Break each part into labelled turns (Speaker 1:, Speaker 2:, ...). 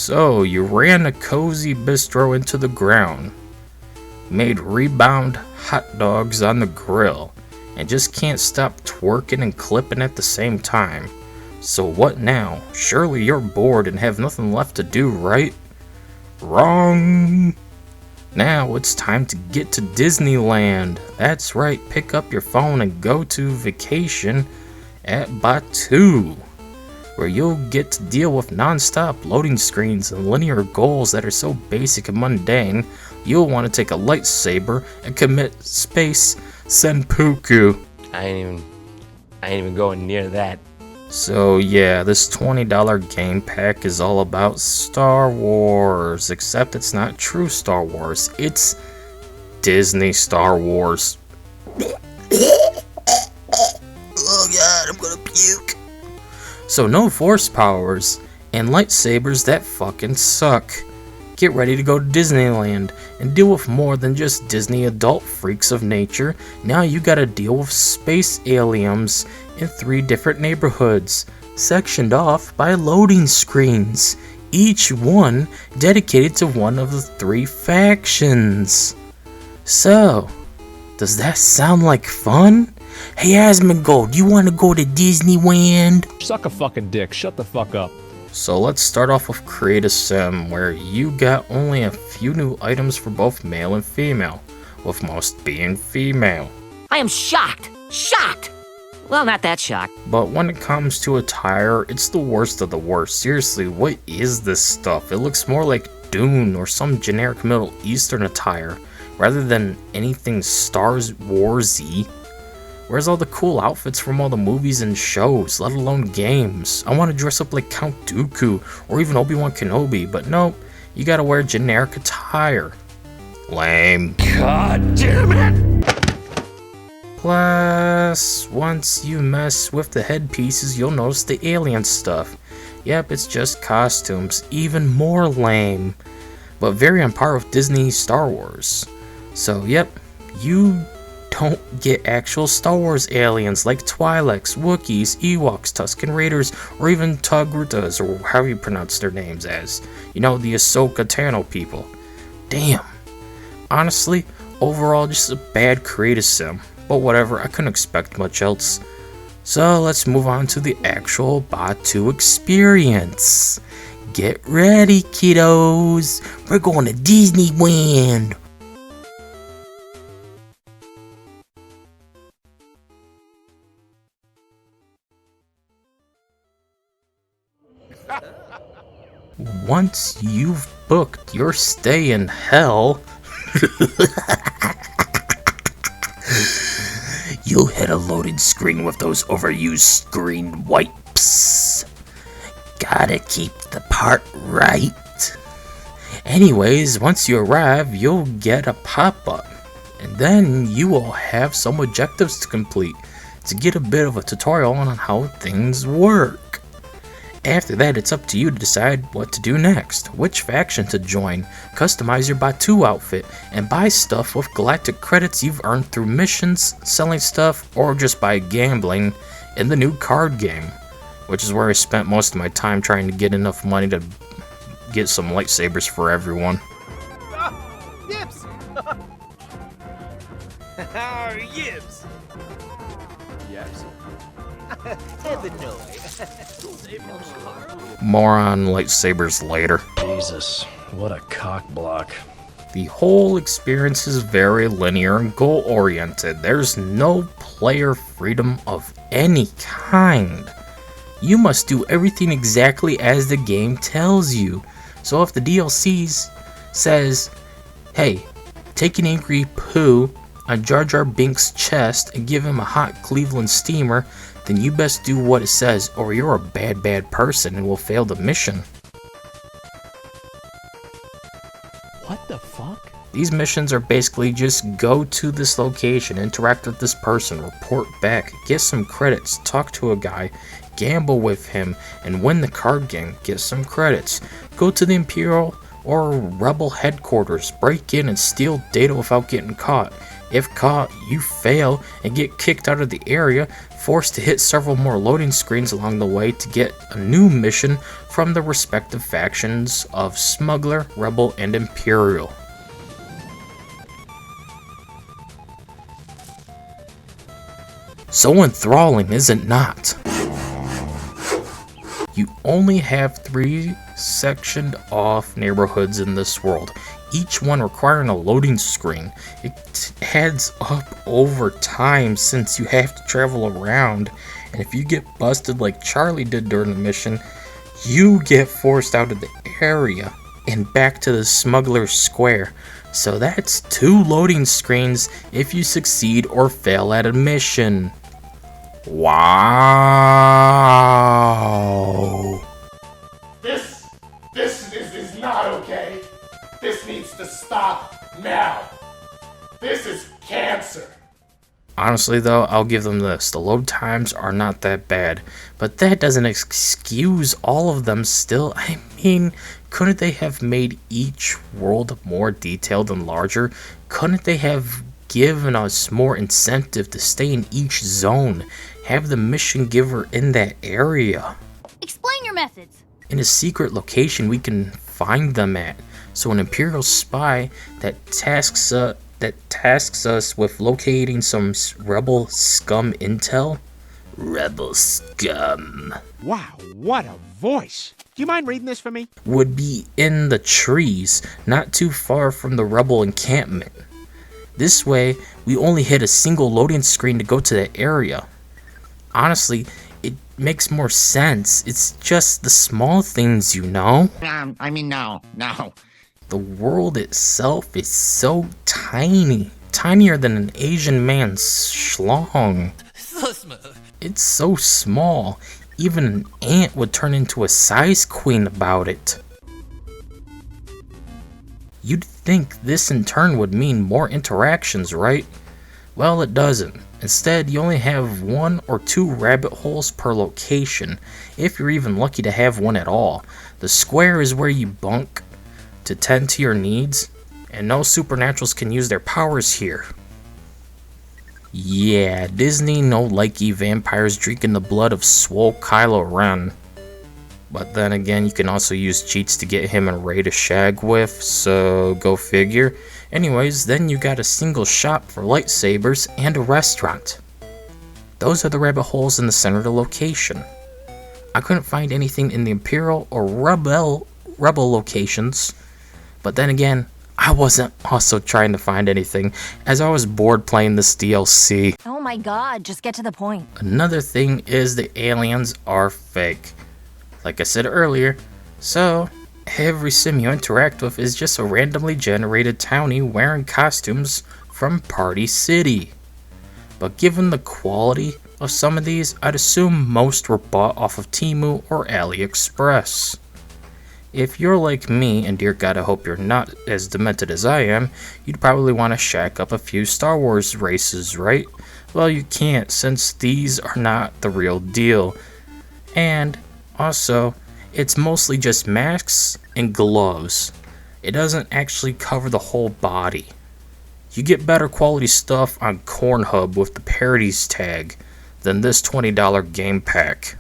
Speaker 1: So, you ran a cozy bistro into the ground, made rebound hot dogs on the grill, and just can't stop twerking and clipping at the same time. So what now? Surely you're bored and have nothing left to do, right? Wrong! Now it's time to get to Disneyland. That's right, pick up your phone and go to vacation at Batuu, where you'll get to deal with non-stop loading screens and linear goals that are so basic and mundane, you'll want to take a lightsaber and commit space seppuku.
Speaker 2: I ain't even going near that.
Speaker 1: So yeah, this $20 game pack is all about Star Wars, except it's not true Star Wars, it's Disney Star Wars. Oh god, I'm gonna puke. So no force powers, and lightsabers that fucking suck. Get ready to go to Disneyland and deal with more than just Disney adult freaks of nature. Now you gotta deal with space aliens in 3 different neighborhoods, sectioned off by loading screens, each one dedicated to one of the 3 factions. So, does that sound like fun? Hey Asmongold, you wanna go to Disneyland?
Speaker 3: Suck a fucking dick, shut the fuck up.
Speaker 1: So let's start off with Create a Sim, where you got only a few new items for both male and female, with most being female.
Speaker 4: I am shocked! Shocked! Well, not that shocked.
Speaker 1: But when it comes to attire, it's the worst of the worst. Seriously, what is this stuff? It looks more like Dune or some generic Middle Eastern attire, rather than anything Star Wars-y. Where's all the cool outfits from all the movies and shows, let alone games? I want to dress up like Count Dooku or even Obi-Wan Kenobi, but nope, you gotta wear generic attire. Lame.
Speaker 2: God damn it!
Speaker 1: Plus, once you mess with the headpieces, you'll notice the alien stuff. Yep, it's just costumes, even more lame, but very on par with Disney Star Wars. So yep, you don't get actual Star Wars aliens like Twi'leks, Wookiees, Ewoks, Tusken Raiders, or even Togrutas, or however you pronounce their names as. You know, the Ahsoka Tano people. Damn. Honestly, overall just a bad creative sim, but whatever, I couldn't expect much else. So let's move on to the actual Batuu experience. Get ready, kiddos, we're going to Disneyland. Once you've booked your stay in hell, you'll hit a loaded screen with those overused screen wipes. Gotta keep the part right. Anyways, once you arrive, you'll get a pop-up, and then you will have some objectives to complete to get a bit of a tutorial on how things work. After that, it's up to you to decide what to do next, which faction to join, customize your Batuu outfit, and buy stuff with galactic credits you've earned through missions, selling stuff, or just by gambling in the new card game, which is where I spent most of my time trying to get enough money to get some lightsabers for everyone.
Speaker 5: Yips! Yips! Yips?
Speaker 1: More on lightsabers later.
Speaker 3: Jesus, what a cock block.
Speaker 1: The whole experience is very linear and goal-oriented. There's no player freedom of any kind. You must do everything exactly as the game tells you. So if the DLCs says, hey, take an angry poo on Jar Jar Binks' chest and give him a hot Cleveland steamer, then you best do what it says or you're a bad person and will fail the mission.
Speaker 3: What the fuck?
Speaker 1: These missions are basically just go to this location, interact with this person, report back, get some credits, talk to a guy, gamble with him, and win the card game, get some credits. Go to the Imperial Or Rebel headquarters, break in and steal data without getting caught. If caught, you fail and get kicked out of the area, forced to hit several more loading screens along the way to get a new mission from the respective factions of Smuggler, Rebel, and Imperial. So enthralling, is it not? You only have 3 sectioned off neighborhoods in this world, each one requiring a loading screen. It adds up over time since you have to travel around, and if you get busted like Charlie did during the mission, you get forced out of the area and back to the Smuggler's Square. So that's 2 loading screens if you succeed or fail at a mission. Wow.
Speaker 6: This is not okay. This needs to stop now. This is cancer.
Speaker 1: Honestly though, I'll give them this. The load times are not that bad, but that doesn't excuse all of them still. I mean, couldn't they have made each world more detailed and larger? Couldn't they have given us more incentive to stay in each zone? Have the mission giver in that area.
Speaker 7: Explain your methods.
Speaker 1: In a secret location we can find them at. So an Imperial spy that tasks us with locating some Rebel scum intel. Rebel scum.
Speaker 8: Wow, what a voice. Do you mind reading this for me?
Speaker 1: Would be in the trees, not too far from the Rebel encampment. This way, we only hit a single loading screen to go to that area. Honestly, it makes more sense. It's just the small things, you know?
Speaker 4: No.
Speaker 1: The world itself is so tiny. Tinier than an Asian man's schlong. It's so small, even an ant would turn into a size queen about it. You'd think this in turn would mean more interactions, right? Well, it doesn't. Instead, you only have 1 or 2 rabbit holes per location, if you're even lucky to have one at all. The square is where you bunk to tend to your needs, and no supernaturals can use their powers here. Yeah, Disney no likey vampires drinking the blood of swole Kylo Ren. But then again, you can also use cheats to get him and Rey to shag with, so go figure. Anyways, then you got a single shop for lightsabers and a restaurant. Those are the rabbit holes in the center of the location. I couldn't find anything in the Imperial or Rebel locations, but then again, I wasn't also trying to find anything, as I was bored playing this DLC.
Speaker 7: Oh my god, just get to the point.
Speaker 1: Another thing is the aliens are fake. Like I said earlier, so every sim you interact with is just a randomly generated townie wearing costumes from Party City. But given the quality of some of these, I'd assume most were bought off of Temu or AliExpress. If you're like me, and dear god I hope you're not as demented as I am, you'd probably want to shack up a few Star Wars races, right? Well, you can't, since these are not the real deal. And also, it's mostly just masks and gloves. It doesn't actually cover the whole body. You get better quality stuff on Cornhub with the parodies tag than this $20 game pack.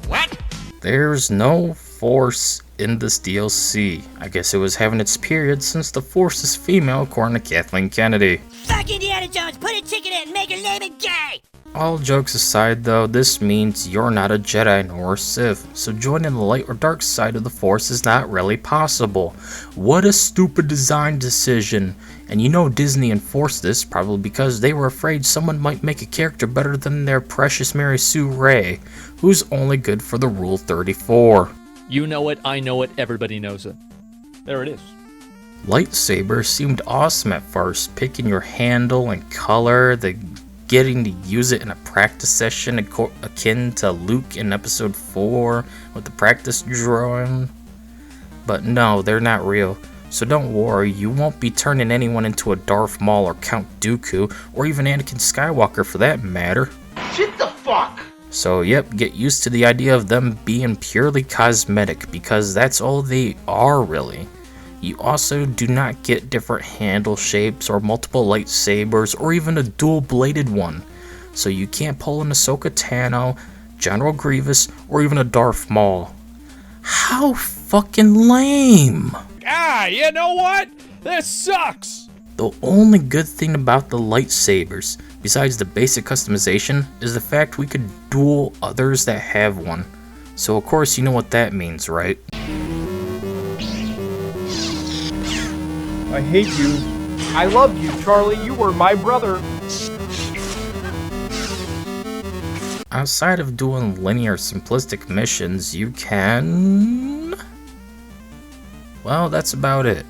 Speaker 4: What?
Speaker 1: There's no Force in this DLC. I guess it was having its period since the Force is female according to Kathleen Kennedy.
Speaker 7: Fuck Indiana Jones, put a ticket in, make her name it gay!
Speaker 1: All jokes aside though, this means you're not a Jedi nor a Sith, so joining the light or dark side of the Force is not really possible. What a stupid design decision. And you know Disney enforced this probably because they were afraid someone might make a character better than their precious Mary Sue Ray, who's only good for the Rule 34.
Speaker 3: You know it, I know it, everybody knows it. There it is.
Speaker 1: Lightsaber seemed awesome at first, picking your handle and color, getting to use it in a practice session akin to Luke in episode 4 with the practice drawing. But no, they're not real. So don't worry, you won't be turning anyone into a Darth Maul or Count Dooku, or even Anakin Skywalker for that matter.
Speaker 6: Shit the fuck!
Speaker 1: So yep, get used to the idea of them being purely cosmetic, because that's all they are really. You also do not get different handle shapes or multiple lightsabers or even a dual-bladed one. So you can't pull an Ahsoka Tano, General Grievous, or even a Darth Maul. How fucking lame!
Speaker 3: Ah, you know what? This sucks!
Speaker 1: The only good thing about the lightsabers, besides the basic customization, is the fact we could duel others that have one. So of course you know what that means, right?
Speaker 5: I hate you. I loved you, Charlie. You were my brother.
Speaker 1: Outside of doing linear simplistic missions, you can... Well, that's about it.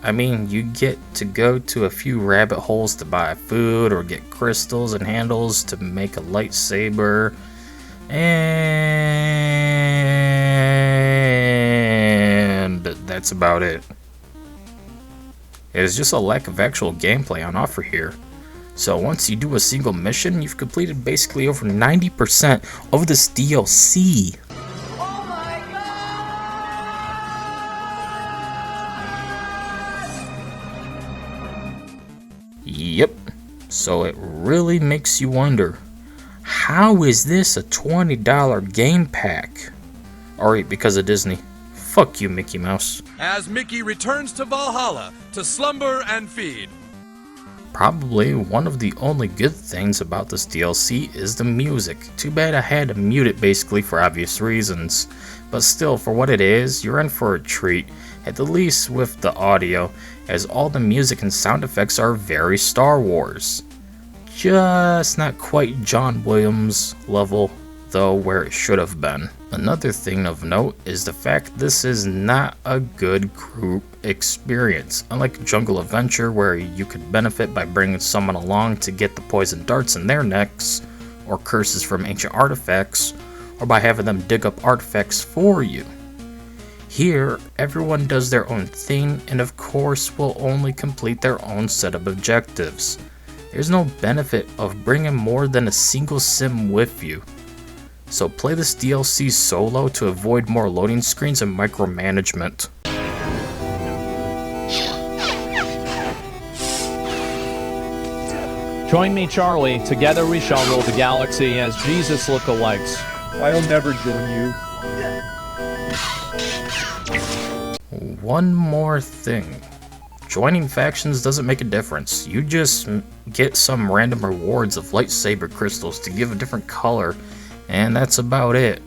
Speaker 1: I mean, you get to go to a few rabbit holes to buy food or get crystals and handles to make a lightsaber. And that's about it. It is just a lack of actual gameplay on offer here. So once you do a single mission, you've completed basically over 90% of this DLC.
Speaker 7: Oh my god!
Speaker 1: Yep. So it really makes you wonder, how is this a $20 game pack? Alright, because of Disney. Fuck you, Mickey Mouse.
Speaker 9: As Mickey returns to Valhalla to slumber and feed.
Speaker 1: Probably one of the only good things about this DLC is the music. Too bad I had to mute it basically for obvious reasons. But still, for what it is, you're in for a treat, at the least with the audio, as all the music and sound effects are very Star Wars. Just not quite John Williams level, though, where it should have been. Another thing of note is the fact this is not a good group experience. Unlike Jungle Adventure, where you could benefit by bringing someone along to get the poison darts in their necks, or curses from ancient artifacts, or by having them dig up artifacts for you. Here, everyone does their own thing, and of course will only complete their own set of objectives. There's no benefit of bringing more than a single sim with you. So play this DLC solo to avoid more loading screens and micromanagement.
Speaker 3: Join me, Charlie. Together we shall rule the galaxy as Jesus lookalikes.
Speaker 5: I'll never join you.
Speaker 1: One more thing. Joining factions doesn't make a difference. You just get some random rewards of lightsaber crystals to give a different color, and that's about it.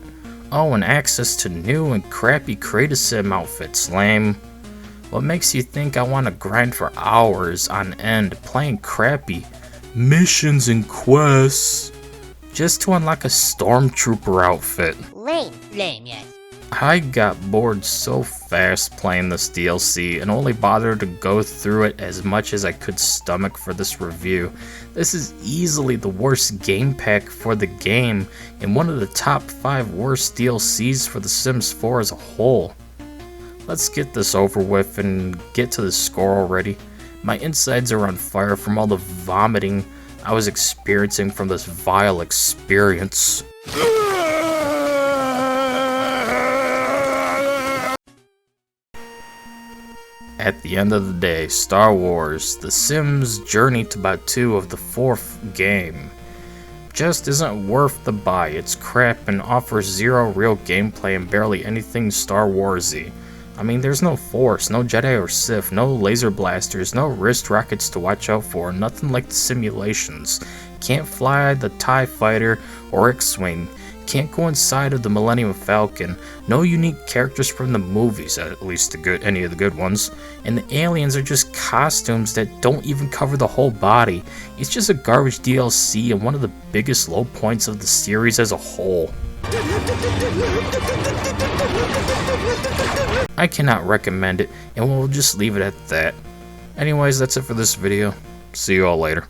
Speaker 1: Oh, and access to new and crappy Create-A-Sim outfits, lame. What makes you think I want to grind for hours on end playing crappy missions and quests just to unlock a stormtrooper outfit?
Speaker 7: Lame. Lame, yes.
Speaker 1: I got bored so fast playing this DLC and only bothered to go through it as much as I could stomach for this review. This is easily the worst game pack for the game and one of the top 5 worst DLCs for The Sims 4 as a whole. Let's get this over with and get to the score already. My insides are on fire from all the vomiting I was experiencing from this vile experience. At the end of the day, Star Wars, The Sims Journey to Batuu of the 4th game just isn't worth the buy. It's crap and offers zero real gameplay and barely anything Star Warsy. I mean, there's no Force, no Jedi or Sith, no laser blasters, no wrist rockets to watch out for, nothing like the simulations. Can't fly the TIE Fighter or X-Wing. Can't go inside of the Millennium Falcon. No unique characters from the movies, at least any of the good ones. And the aliens are just costumes that don't even cover the whole body. It's just a garbage DLC and one of the biggest low points of the series as a whole. I cannot recommend it, and we'll just leave it at that. Anyways, that's it for this video. See you all later.